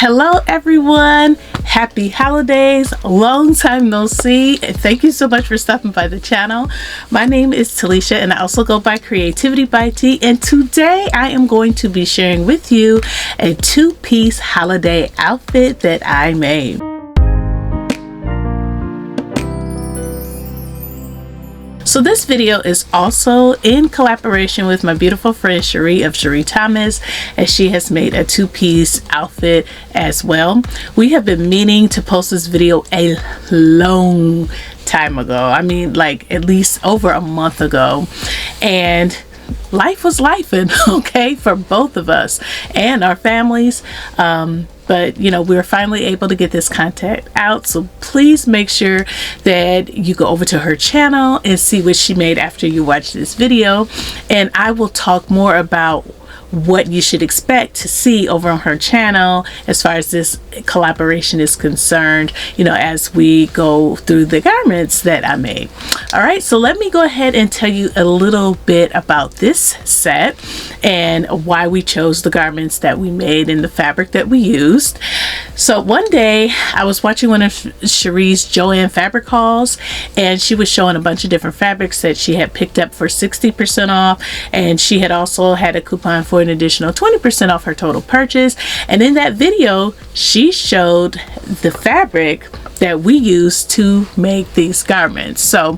Hello everyone, happy holidays, long time no see, and thank you so much for stopping by the channel. My name is Talisha and I also go by CreativiTeeByT, and today I am going to be sharing with you a two-piece holiday outfit that I made. So this video is also in collaboration with my beautiful friend Cherie of Cherie Thomas, as she has made a two-piece outfit as well. We have been meaning to post this video a long time ago. I mean, like at least over a month ago, and life was lifing, okay, for both of us and our families. But you know, we were finally able to get this content out, so please make sure that you go over to her channel and see what she made after you watch this video, and I will talk more about what you should expect to see over on her channel as far as this collaboration is concerned, you know, as we go through the garments that I made. All right, so let me go ahead and tell you a little bit about this set and why we chose the garments that we made and the fabric that we used. So one day I was watching one of Cherie's Joann fabric hauls, and she was showing a bunch of different fabrics that she had picked up for 60% off, and she had also had a coupon for an additional 20% off her total purchase. And in that video she showed the fabric that we used to make these garments. So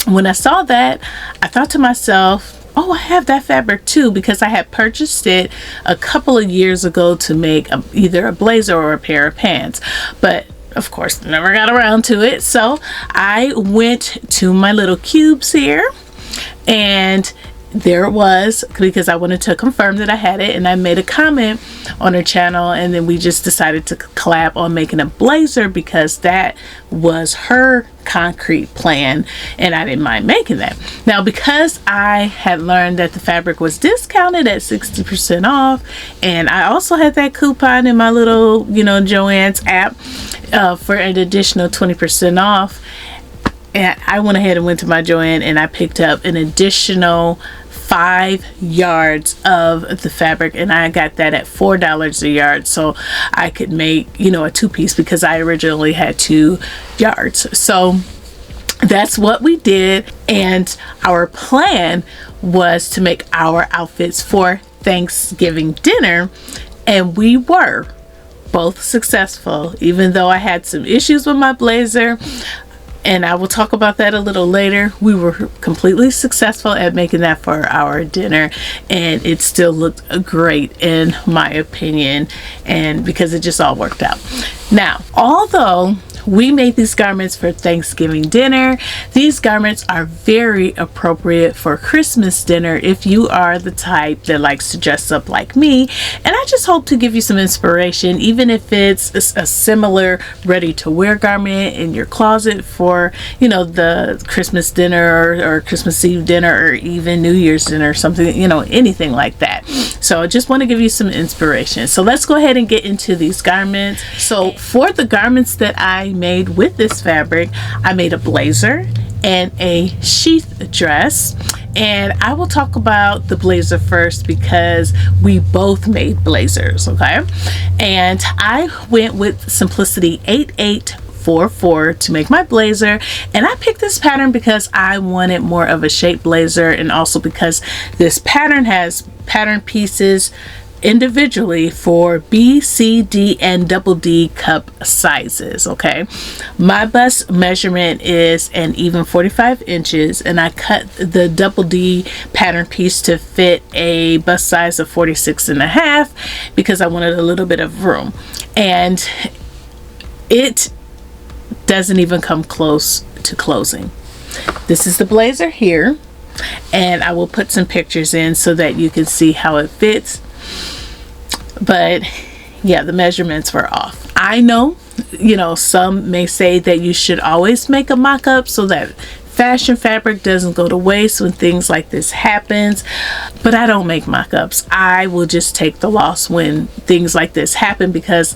when I saw that, I thought to myself, oh, I have that fabric too, because I had purchased it a couple of years ago to make either a blazer or a pair of pants, but of course never got around to it. So I went to my little cubes here, and there it was, because I wanted to confirm that I had it, and I made a comment on her channel, and then we just decided to collab on making a blazer because that was her concrete plan and I didn't mind making that. Now, because I had learned that the fabric was discounted at 60% off, and I also had that coupon in my little, you know, Joann's app for an additional 20% off, and I went ahead and went to my Joann and I picked up an additional 5 yards of the fabric, and I got that at $4 a yard, so I could make, you know, a two-piece because I originally had 2 yards. So that's what we did, and our plan was to make our outfits for Thanksgiving dinner, and we were both successful, even though I had some issues with my blazer, and I will talk about that a little later. We were completely successful at making that for our dinner, and it still looked great in my opinion, and because it just all worked out. Now, although we made these garments for Thanksgiving dinner, these garments are very appropriate for Christmas dinner if you are the type that likes to dress up like me. And I just hope to give you some inspiration, even if it's a similar ready-to-wear garment in your closet for, you know, the Christmas dinner or Christmas Eve dinner, or even New Year's dinner or something, you know, anything like that. So I just want to give you some inspiration. So let's go ahead and get into these garments. So for the garments that I made with this fabric, I made a blazer and a sheath dress, and I will talk about the blazer first because we both made blazers, okay? And I went with Simplicity 8844 to make my blazer, and I picked this pattern because I wanted more of a shape blazer, and also because this pattern has pattern pieces individually for B, C, D, and double D cup sizes, okay? My bust measurement is an even 45 inches, and I cut the double D pattern piece to fit a bust size of 46.5 because I wanted a little bit of room, and it doesn't even come close to closing. This is the blazer here, and I will put some pictures in so that you can see how it fits. But yeah, the measurements were off. I know, you know, some may say that you should always make a mock-up so that fashion fabric doesn't go to waste when things like this happens, but I don't make mock-ups. I will just take the loss when things like this happen, because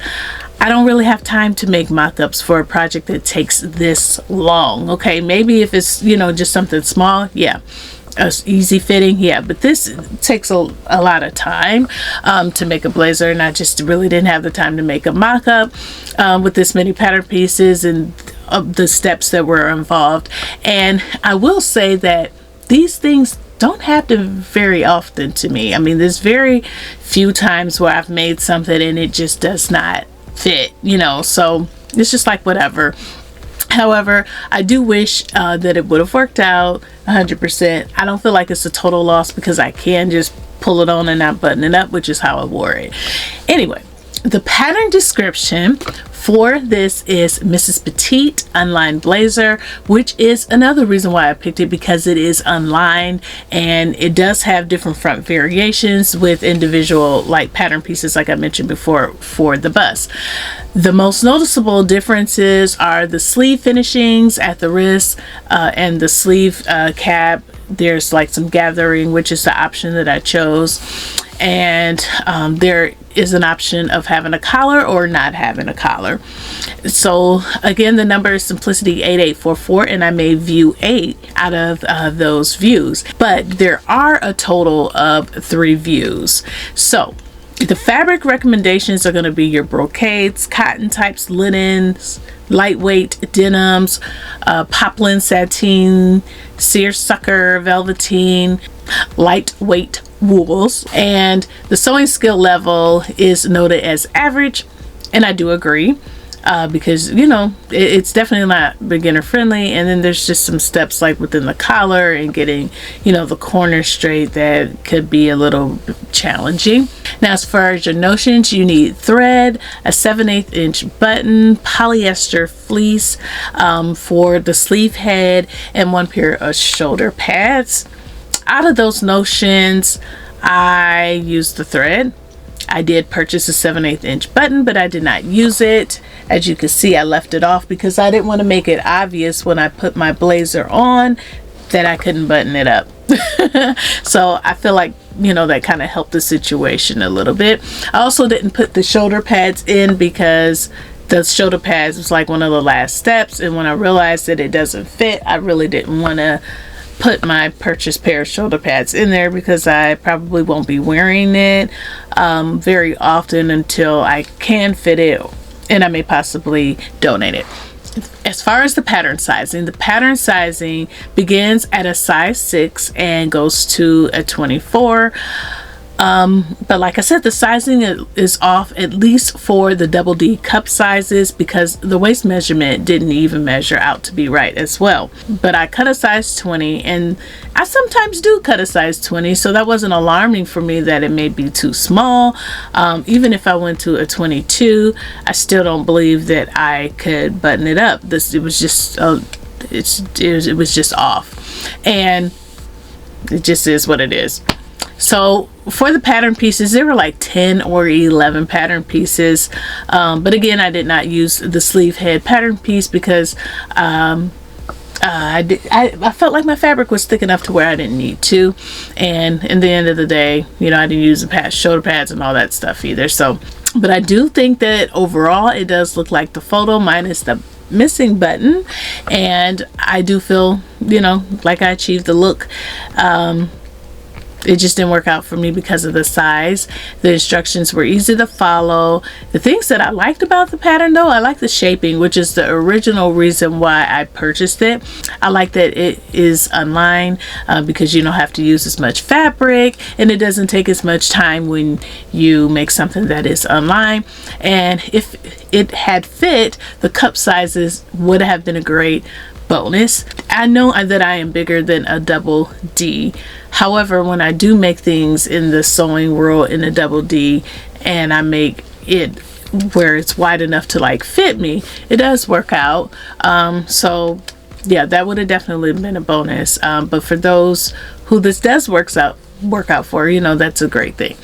I don't really have time to make mock-ups for a project that takes this long. Okay, maybe if it's, you know, just something small, yeah, easy fitting, yeah, but this takes a lot of time to make a blazer, and I just really didn't have the time to make a mock-up with this many pattern pieces and the steps that were involved. And I will say that these things don't happen very often to me. I mean, there's very few times where I've made something and it just does not fit, you know, so it's just like whatever. However, I do wish that it would have worked out 100%. I don't feel like it's a total loss because I can just pull it on and not button it up, which is how I wore it. Anyway, the pattern description for this is Mrs. Petite Unlined Blazer, which is another reason why I picked it, because it is unlined and it does have different front variations with individual like pattern pieces like I mentioned before for the bust. The most noticeable differences are the sleeve finishings at the wrist and the sleeve cap. There's like some gathering, which is the option that I chose, and there is an option of having a collar or not having a collar. So again, the number is Simplicity 8844, and I made view 8 out of those views, but there are a total of 3 views. So the fabric recommendations are going to be your brocades, cotton types, linens, lightweight denims, poplin, sateen, seersucker, velveteen, lightweight wools, and the sewing skill level is noted as average, and I do agree. Because you know it's definitely not beginner friendly, and then there's just some steps like within the collar and getting, you know, the corner straight that could be a little challenging. Now, as far as your notions, you need thread, a 7/8 inch button, polyester fleece for the sleeve head, and 1 pair of shoulder pads. Out of those notions, I used the thread. I did purchase a 7/8 inch button, but I did not use it. As you can see, I left it off because I didn't want to make it obvious when I put my blazer on that I couldn't button it up. So I feel like, you know, that kind of helped the situation a little bit. I also didn't put the shoulder pads in because the shoulder pads was like one of the last steps, and when I realized that it doesn't fit, I really didn't want to put my purchased pair of shoulder pads in there because I probably won't be wearing it very often until I can fit it, and I may possibly donate it. As far as the pattern sizing begins at a size 6 and goes to a 24. But like I said, the sizing is off, at least for the double D cup sizes, because the waist measurement didn't even measure out to be right as well. But I cut a size 20, and I sometimes do cut a size 20, so that wasn't alarming for me that it may be too small. Even if I went to a 22, I still don't believe that I could button it up. It was just it was just off, and it just is what it is. So for the pattern pieces, there were like 10 or 11 pattern pieces, but again, I did not use the sleeve head pattern piece because I felt like my fabric was thick enough to where I didn't need to, and in the end of the day, you know, I didn't use the shoulder pads and all that stuff either. So, but I do think that overall it does look like the photo minus the missing button, and I do feel, you know, like I achieved the look. It just didn't work out for me because of the size. The instructions were easy to follow. The things that I liked about the pattern, though, I like the shaping, which is the original reason why I purchased it. I like that it is unlined because you don't have to use as much fabric, and it doesn't take as much time when you make something that is unlined. And if it had fit, the cup sizes would have been a great bonus. I know that I am bigger than a double D. However, when I do make things in the sewing world in a double D and I make it where it's wide enough to like fit me, it does work out. So yeah, that would have definitely been a bonus. But for those who this does work out for, you know, that's a great thing.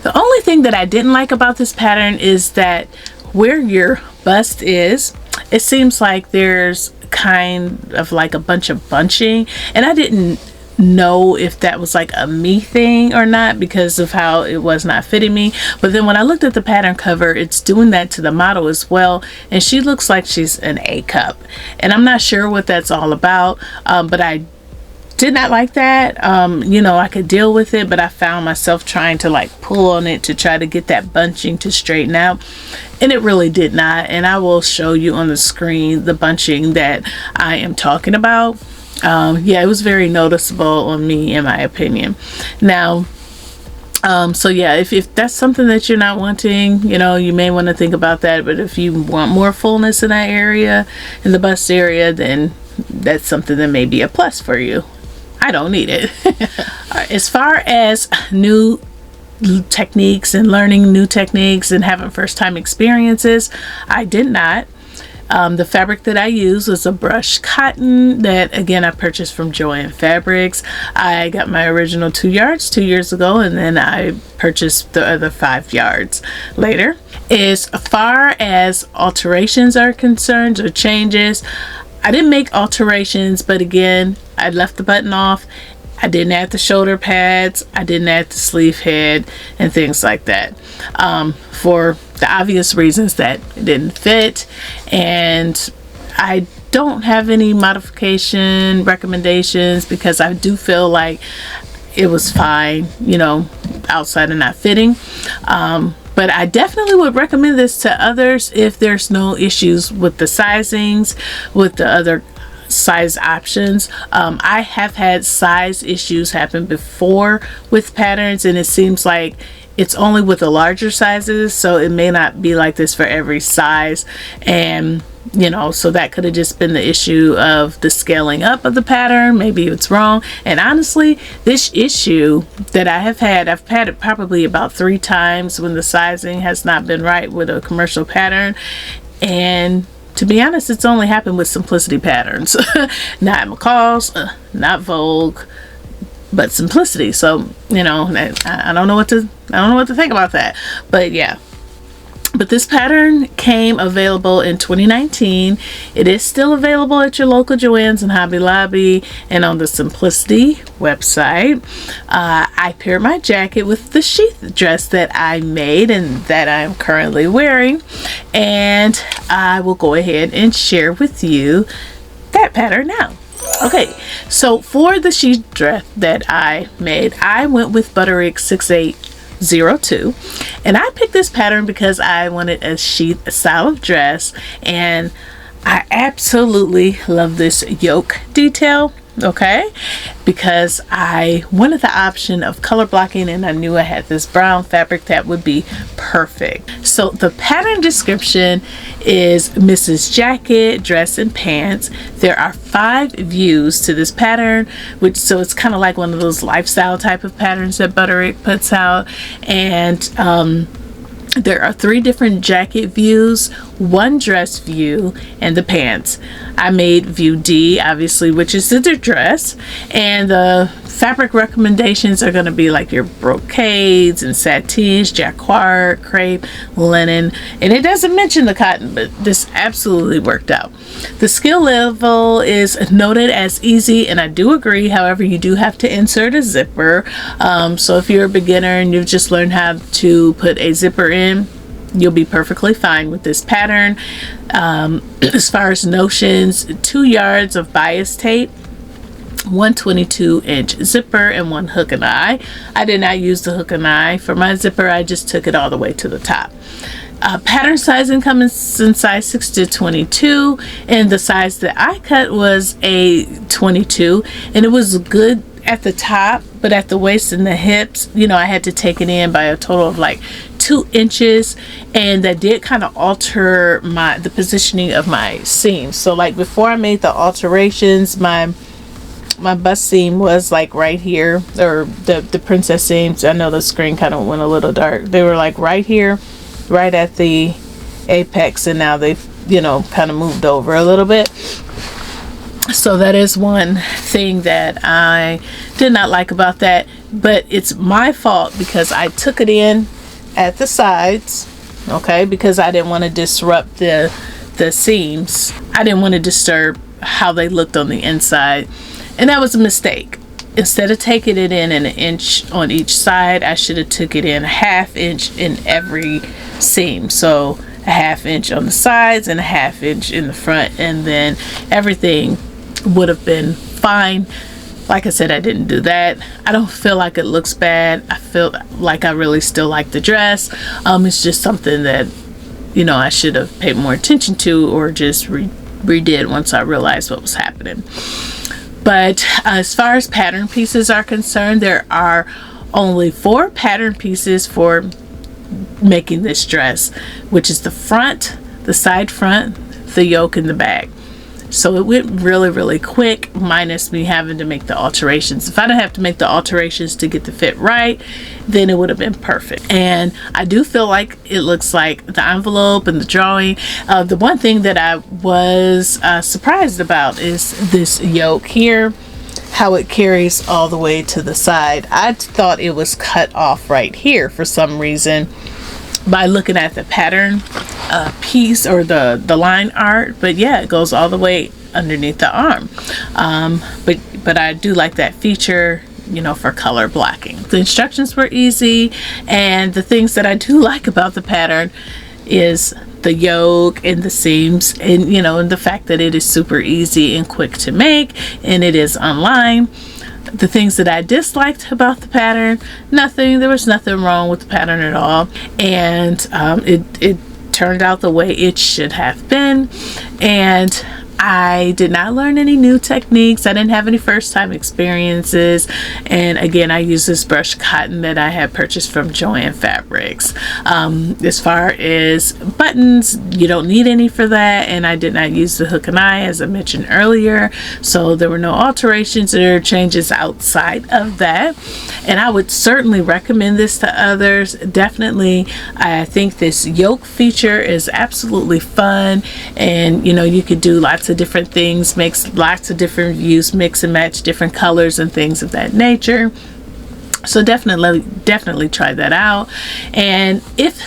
The only thing that I didn't like about this pattern is that where your bust is, it seems like there's kind of like a bunch of bunching, and I didn't know if that was like a me thing or not because of how it was not fitting me. But then when I looked at the pattern cover, it's doing that to the model as well, and she looks like she's an A cup, and I'm not sure what that's all about, but I did not like that. You know, I could deal with it, but I found myself trying to like pull on it to try to get that bunching to straighten out, and it really did not. And I will show you on the screen the bunching that I am talking about. Yeah, it was very noticeable on me, in my opinion. Now, so yeah, if that's something that you're not wanting, you know, you may want to think about that. But if you want more fullness in that area, in the bust area, then that's something that may be a plus for you. I don't need it. As far as new techniques and learning new techniques and having first time experiences, I did not. The fabric that I used was a brushed cotton that, again, I purchased from Joann Fabrics. I got my original 2 yards 2 years ago, and then I purchased the other 5 yards later. As far as alterations are concerned, or changes, I didn't make alterations, but again, I left the button off. I didn't add the shoulder pads. I didn't add the sleeve head and things like that, for the obvious reasons that it didn't fit. And I don't have any modification recommendations because I do feel like it was fine, you know, outside and not fitting. But I definitely would recommend this to others if there's no issues with the sizings, with the other size options. I have had size issues happen before with patterns, and it seems like it's only with the larger sizes, so it may not be like this for every size. And you know, so that could have just been the issue of the scaling up of the pattern. Maybe it's wrong. And honestly, this issue that I've had it probably about 3 times when the sizing has not been right with a commercial pattern. And to be honest, it's only happened with Simplicity patterns. Not McCall's, not Vogue, but Simplicity. So, you know, I don't know what to think about that. But yeah. But this pattern came available in 2019. It is still available at your local Joann's and Hobby Lobby and on the Simplicity website. I paired my jacket with the sheath dress that I made and that I'm currently wearing. And I will go ahead and share with you that pattern now. Okay, so for the sheath dress that I made, I went with Butterick 6802, and I picked this pattern because I wanted a sheath style of dress, and I absolutely love this yoke detail. Okay, because I wanted the option of color blocking, and I knew I had this brown fabric that would be perfect. So the pattern description is Mrs. Jacket, dress, and pants. There are 5 views to this pattern, so it's kind of like one of those lifestyle type of patterns that Butterick puts out. And there are 3 different jacket views, 1 dress view, and the pants. I made view D, obviously, which is the dress, and the fabric recommendations are going to be like your brocades and satins, jacquard, crepe, linen, and it doesn't mention the cotton, but this absolutely worked out. The skill level is noted as easy, and I do agree. However, you do have to insert a zipper. So if you're a beginner and you've just learned how to put a zipper in, you'll be perfectly fine with this pattern. As far as notions, 2 yards of bias tape, 122-inch zipper, and 1 hook and eye. I did not use the hook and eye for my zipper. I just took it all the way to the top. Pattern sizing comes in size 6 to 22, and the size that I cut was a 22, and it was good at the top, but at the waist and the hips, you know, I had to take it in by a total of like 2 inches, and that did kind of alter the positioning of my seams. So like before I made the alterations, my bust seam was like right here, or the princess seams. I know the screen kind of went a little dark. They were like right here, right at the apex, and now they've, you know, kind of moved over a little bit. So that is one thing that I did not like about that, but it's my fault because I took it in at the sides, okay, because I didn't want to disrupt the seams. I didn't want to disturb how they looked on the inside, and that was a mistake. Instead of taking it in 1 inch on each side, I should have took it in 1/2 inch in every seam. So 1/2 inch on the sides and 1/2 inch in the front, and then everything would have been fine. like I said, I didn't do that. I don't feel like it looks bad. I feel like I really still like the dress. It's just something that, you know, I should have paid more attention to, or just redid once I realized what was happening. But as far as pattern pieces are concerned, there are only 4 pattern pieces for making this dress, which is the front, the side front, the yoke, and the bag. So it went really quick, minus me having to make the alterations. If I didn't have to make the alterations to get the fit right, then it would have been perfect. And I do feel like it looks like the envelope and the drawing. The one thing that I was surprised about is this yoke here, how it carries all the way to the side. I thought it was cut off right here for some reason by looking at the pattern piece or the line art, but yeah, it goes all the way underneath the arm. But I do like that feature, you know, for color blocking. The instructions were easy, and the things that I do like about the pattern is the yoke and the seams, and you know, and the fact that it is super easy and quick to make, and it is online. The things that I disliked about the pattern, nothing. There was nothing wrong with the pattern at all, and it turned out the way it should have been. And I did not learn any new techniques. I didn't have any first time experiences. And again, I used this brushed cotton that I had purchased from Joann Fabrics. As far as buttons, you don't need any for that. And I did not use the hook and eye, as I mentioned earlier. So there were no alterations or changes outside of that. And I would certainly recommend this to others. Definitely, I think this yoke feature is absolutely fun. And you know, you could do lots of different things, makes lots of different views, mix and match different colors and things of that nature. So definitely try that out. And if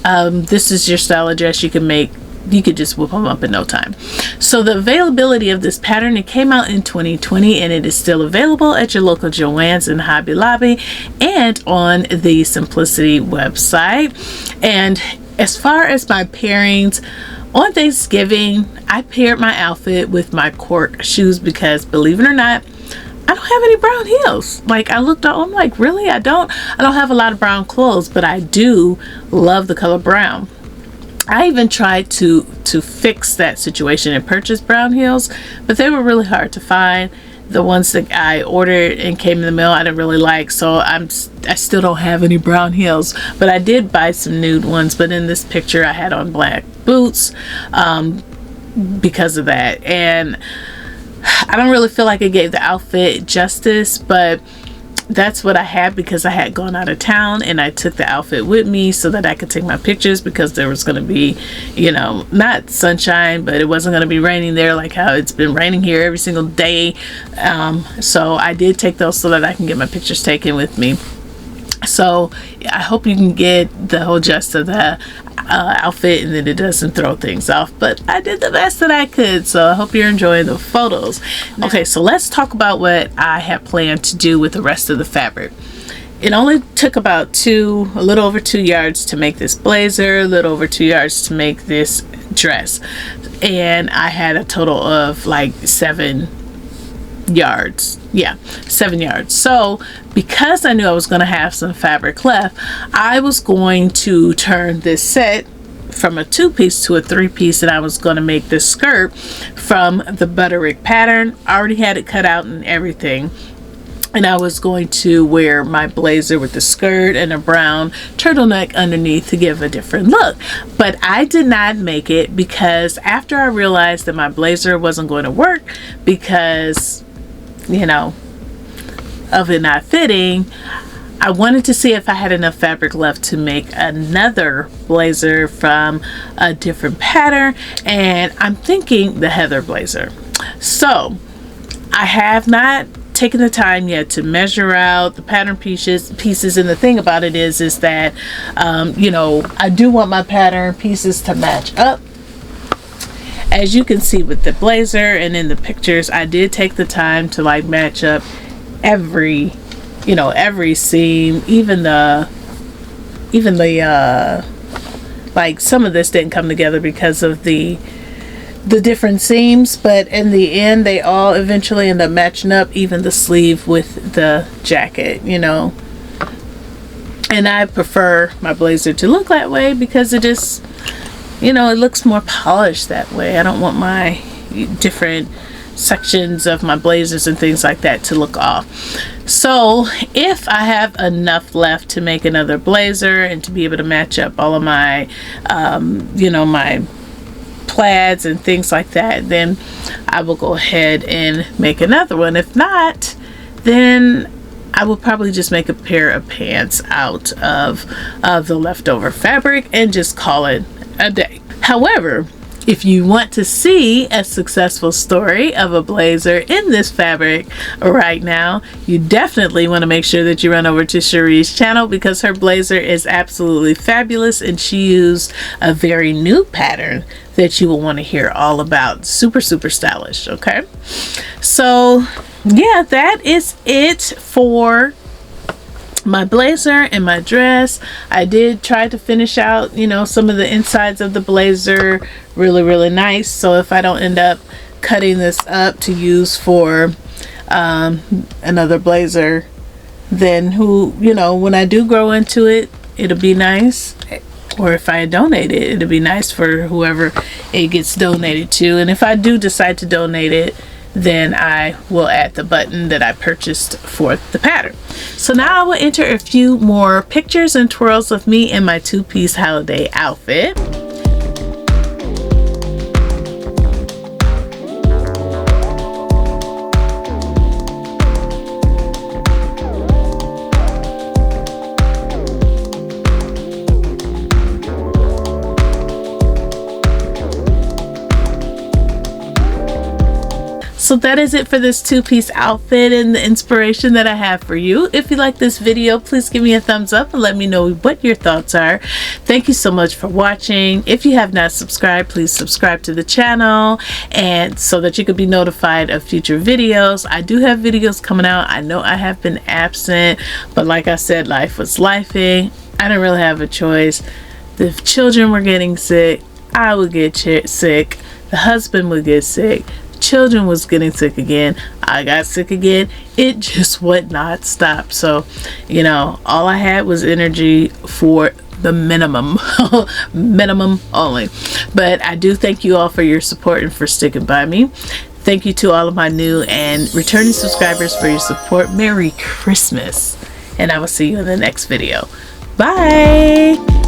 this is your style of dress, you could just whip them up in no time. So the availability of this pattern, it came out in 2020, and it is still available at your local Joann's and Hobby Lobby and on the Simplicity website. And as far as my pairings, on Thanksgiving, I paired my outfit with my cork shoes because, believe it or not, I don't have any brown heels. Like, I looked up, I'm like, really? I don't have a lot of brown clothes, but I do love the color brown. I even tried to fix that situation and purchase brown heels, but they were really hard to find. The ones that I ordered and came in the mail, I didn't really like, so I still don't have any brown heels. But I did buy some nude ones, but in this picture I had on black boots because of that. And I don't really feel like it gave the outfit justice, but that's what I had because I had gone out of town, and I took the outfit with me so that I could take my pictures, because there was going to be, you know, not sunshine, but it wasn't going to be raining there like how it's been raining here every single day. So I did take those so that I can get my pictures taken with me. So I hope you can get the whole gist of the outfit, and that it doesn't throw things off, but I did the best that I could, so I hope you're enjoying the photos. Okay, so let's talk about what I have planned to do with the rest of the fabric. It only took about a little over 2 yards to make this blazer, a little over 2 yards to make this dress, and I had a total of like 7 yards. Yeah, 7 yards. So because I knew I was going to have some fabric left, I was going to turn this set from a 2-piece to a 3-piece, and I was going to make this skirt from the Butterick pattern. I already had it cut out and everything, and I was going to wear my blazer with the skirt and a brown turtleneck underneath to give a different look. But I did not make it because after I realized that my blazer wasn't going to work because, you know, of it not fitting, I wanted to see if I had enough fabric left to make another blazer from a different pattern, and I'm thinking the heather blazer. So I have not taken the time yet to measure out the pattern pieces, and the thing about it is that you know, I do want my pattern pieces to match up. As you can see with the blazer and in the pictures, I did take the time to like match up every seam, even the like some of this didn't come together because of the the different seams, but in the end they all eventually end up matching up, even the sleeve with the jacket, you know. And I prefer my blazer to look that way because it just, you know, it looks more polished that way. I don't want my different sections of my blazers and things like that to look off. So if I have enough left to make another blazer and to be able to match up all of my you know, my plaids and things like that, then I will go ahead and make another one. If not, then I will probably just make a pair of pants out of the leftover fabric and just call it a day. However, if you want to see a successful story of a blazer in this fabric right now, you definitely want to make sure that you run over to Cherie's channel, because her blazer is absolutely fabulous and she used a very new pattern that you will want to hear all about. Super, super stylish. Okay, so yeah, that is it for my blazer and my dress. I did try to finish out, you know, some of the insides of the blazer really nice. So if I don't end up cutting this up to use for another blazer, then you know, when I do grow into it, it'll be nice. Or if I donate it, it'll be nice for whoever it gets donated to. And if I do decide to donate it, then I will add the button that I purchased for the pattern. So now I will enter a few more pictures and twirls of me in my two-piece holiday outfit. So that is it for this two-piece outfit and the inspiration that I have for you. If you like this video, please give me a thumbs up and let me know what your thoughts are. Thank you so much for watching. If you have not subscribed, please subscribe to the channel, and so that you could be notified of future videos. I do have videos coming out. I know I have been absent, but like I said, life was lifing. I didn't really have a choice. The children were getting sick. I would get sick. The husband would get sick. Children was getting sick again. I got sick again. It just would not stop. So, you know, all I had was energy for the minimum minimum only. But I do thank you all for your support and for sticking by me. Thank you to all of my new and returning subscribers for your support. Merry Christmas, and I will see you in the next video. Bye.